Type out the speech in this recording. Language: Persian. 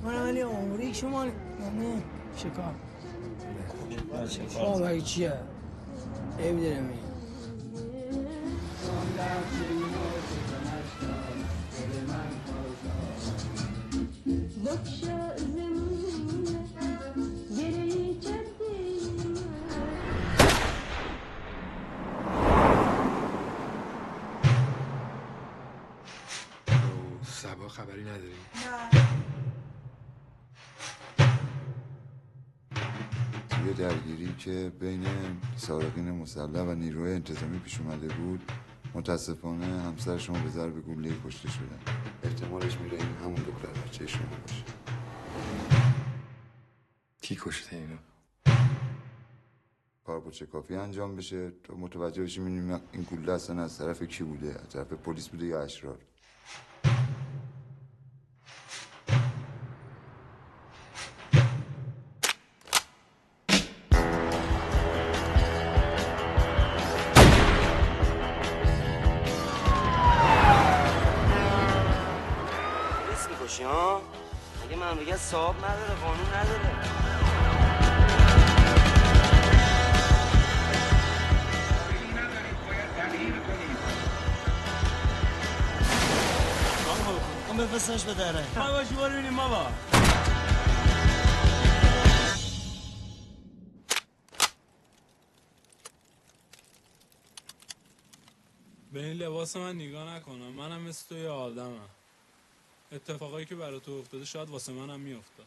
من ولی عمری شما نه شکار شکار باقی چیه؟ نمیدونه می سبا خبری نداری؟ نه. توی درگیری که بین سارقین مسلح و نیروی انتظامی پیش اومده بود متاسفانه همسر شما به ضرب گلوله کشته شدن. احتمالش میره این همون دختر بچه شما باشه. کی کشته اینو؟ کار با چه کافی انجام بشه تا متوجه بشیم این گلوله اصلا از طرف کی بوده، از طرف پلیس بوده یا اشرار. ها؟ اگه مملکت صاحب نداره قانون نداره. کن بفرستنش به دره. ما باشی برو ببینیم بابا. به این لباس من نگاه نکنم. منم مثل تو یه آدمم. اتفاقایی که برای تو افتاده شاید واسه منم میافتاد.